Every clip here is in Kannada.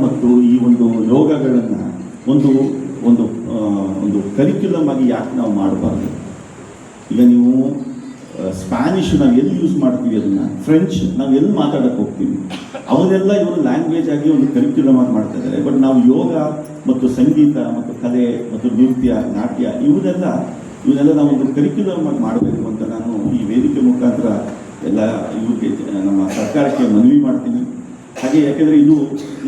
ಮತ್ತು ಈ ಒಂದು ಯೋಗಗಳನ್ನು ಒಂದು ಒಂದು ಒಂದು ಕರಿಕ್ಯುಲಮ್ ಆಗಿ ಯಾಕೆ ನಾವು ಮಾಡಬಾರ್ದು? ಈಗ ನೀವು ಸ್ಪ್ಯಾನಿಷ್ ನಾವು ಎಲ್ಲಿ ಯೂಸ್ ಮಾಡ್ತೀವಿ, ಅದನ್ನು ಫ್ರೆಂಚ್ ನಾವು ಎಲ್ಲಿ ಮಾತಾಡೋಕ್ಕೆ ಹೋಗ್ತೀವಿ, ಅವನ್ನೆಲ್ಲ ಇವರು ಲ್ಯಾಂಗ್ವೇಜ್ ಆಗಿ ಒಂದು ಕರಿಕ್ಯುಲಮ್ ಆಗಿ ಮಾಡ್ತಾ ಇದ್ದಾರೆ. ಬಟ್ ನಾವು ಯೋಗ ಮತ್ತು ಸಂಗೀತ ಮತ್ತು ಕಲೆ ಮತ್ತು ನೃತ್ಯ, ನಾಟ್ಯ ಇವನ್ನೆಲ್ಲ ನಾವು ಒಂದು ಕರಿಕ್ಯುಲಮ್ ಆಗಿ ಮಾಡಬೇಕು ಅಂತ ನಾನು ಈ ವೇದಿಕೆ ಮುಖಾಂತರ ಎಲ್ಲ ಇವ್ರಿಗೆ ನಮ್ಮ ಸರ್ಕಾರಕ್ಕೆ ಮನವಿ ಮಾಡ್ತೀನಿ. ಹಾಗೆ ಯಾಕೆಂದರೆ ಇದು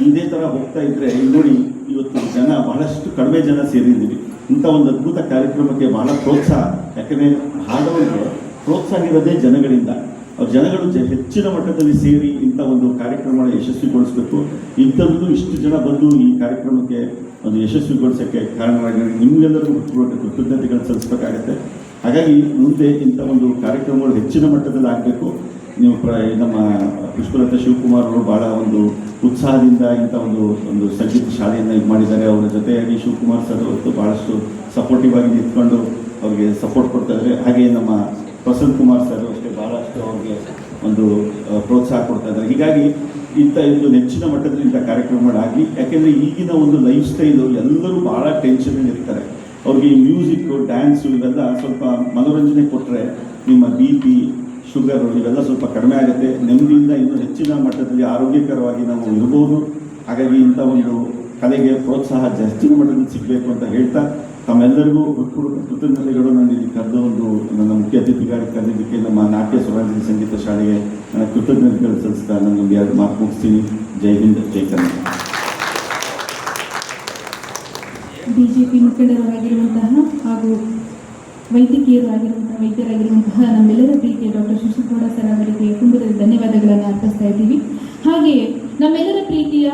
ಇದೇ ಥರ ಹೋಗ್ತಾ ಇದ್ದರೆ ನೋಡಿ ಇವತ್ತು ಬಹಳಷ್ಟು ಕಡಿಮೆ ಜನ ಸೇರಿದ್ದೀವಿ. ಇಂಥ ಒಂದು ಅದ್ಭುತ ಕಾರ್ಯಕ್ರಮಕ್ಕೆ ಬಹಳ ಪ್ರೋತ್ಸಾಹ, ಯಾಕೆಂದರೆ ಹಾಡೋರಿಗೆ ಪ್ರೋತ್ಸಾಹ ಇರೋದೇ ಜನಗಳಿಂದ. ಅವ್ರ ಜನಗಳು ಹೆಚ್ಚಿನ ಮಟ್ಟದಲ್ಲಿ ಸೇರಿ ಇಂಥ ಒಂದು ಕಾರ್ಯಕ್ರಮವನ್ನು ಯಶಸ್ವಿಗೊಳಿಸಬೇಕು. ಇಂಥದ್ದು ಇಷ್ಟು ಜನ ಬಂದು ಈ ಕಾರ್ಯಕ್ರಮಕ್ಕೆ ಒಂದು ಯಶಸ್ವಿಗೊಳಿಸೋಕ್ಕೆ ಕಾರಣವಾಗಿ ನಿಮಗೆಲ್ಲರಿಗೂ ಕೃತಜ್ಞತೆಗಳು ಸಲ್ಲಿಸಬೇಕಾಗತ್ತೆ. ಹಾಗಾಗಿ ಮುಂದೆ ಇಂಥ ಒಂದು ಕಾರ್ಯಕ್ರಮಗಳು ಹೆಚ್ಚಿನ ಮಟ್ಟದಲ್ಲಿ ಆಗಬೇಕು. ನೀವು ನಮ್ಮ ಪುಷ್ಪಲತಾ ಶಿವಕುಮಾರ್ ಅವರು ಭಾಳ ಒಂದು ಉತ್ಸಾಹದಿಂದ ಇಂಥ ಒಂದು ಸಂಗೀತ ಶಾಲೆಯನ್ನು ಇದು ಮಾಡಿದ್ದಾರೆ. ಅವರ ಜೊತೆಯಾಗಿ ಶಿವಕುಮಾರ್ ಸರ್ ಅವತ್ತು ಭಾಳಷ್ಟು ಸಪೋರ್ಟಿವ್ ಆಗಿ ನಿಂತ್ಕೊಂಡು ಅವ್ರಿಗೆ ಸಪೋರ್ಟ್ ಕೊಡ್ತಾ ಇದ್ದಾರೆ. ಹಾಗೆ ನಮ್ಮ ಪ್ರಸನ್ನ ಕುಮಾರ್ ಸರ್ ಅಷ್ಟೇ ಭಾಳಷ್ಟು ಅವ್ರಿಗೆ ಒಂದು ಪ್ರೋತ್ಸಾಹ ಕೊಡ್ತಾ ಇದ್ದಾರೆ. ಹೀಗಾಗಿ ಇಂಥ ಒಂದು ನೆಚ್ಚಿನ ಮಟ್ಟದಲ್ಲಿ ಇಂಥ ಕಾರ್ಯಕ್ರಮಗಳಾಗಲಿ. ಯಾಕೆಂದರೆ ಈಗಿನ ಒಂದು ಲೈಫ್ ಸ್ಟೈಲು ಎಲ್ಲರೂ ಭಾಳ ಟೆನ್ಷನಲ್ಲಿ ಇರ್ತಾರೆ. ಅವ್ರಿಗೆ ಈ ಮ್ಯೂಸಿಕ್ಕು, ಡ್ಯಾನ್ಸು ಇವೆಲ್ಲ ಸ್ವಲ್ಪ ಮನೋರಂಜನೆ ಕೊಟ್ಟರೆ ನಿಮ್ಮ BP, ಶುಗರು ಇವೆಲ್ಲ ಸ್ವಲ್ಪ ಕಡಿಮೆ ಆಗುತ್ತೆ. ನೆಮ್ಮದಿಯಿಂದ ಇನ್ನೂ ಹೆಚ್ಚಿನ ಮಟ್ಟದಲ್ಲಿ ಆರೋಗ್ಯಕರವಾಗಿ ನಾವು ಇರ್ಬೋದು. ಹಾಗಾಗಿ ಇಂಥ ಒಂದು ಕಲೆಗೆ ಪ್ರೋತ್ಸಾಹ ಹೆಚ್ಚಿನ ಮಟ್ಟದಲ್ಲಿ ಸಿಗಬೇಕು ಅಂತ ಹೇಳ್ತಾ ತಮ್ಮೆಲ್ಲರಿಗೂ ಕೃತಜ್ಞತೆಗಳು. ನಾನು ಇಲ್ಲಿ ಕರೆದ ನನ್ನ ಮುಖ್ಯ ಅತಿಥಿಗಾಗಿ ಕರೆದಿದ್ದಕ್ಕೆ ನಮ್ಮ ನಾಟ್ಯ ಸ್ವರಾಂಜಲಿ ಸಂಗೀತ ಶಾಲೆಗೆ ನನ್ನ ಕೃತಜ್ಞತೆಗಳು ಸಲ್ಲಿಸ್ತಾ ನಾನೊಂದು 2 ಮಾತು ಮುಗಿಸ್ತೀನಿ. ಜೈ ಹಿಂದ್, ಜೈ ಕನ್ನಡ. BJP ಮುಖಂಡರಾಗಿರುವಂತಹ ಹಾಗೂ ವೈದ್ಯರಾಗಿರುವಂತಹ ನಮ್ಮೆಲ್ಲರ ಪ್ರೀತಿಯ ಡಾಕ್ಟರ್ ಶಶಿಗೌಡ ಸರ್ ಅವರಿಗೆ ತುಂಬದ ಧನ್ಯವಾದಗಳನ್ನು ಅರ್ಪಿಸ್ತಾ ಇದ್ದೀವಿ. ಹಾಗೆಯೇ ನಮ್ಮೆಲ್ಲರ ಪ್ರೀತಿಯ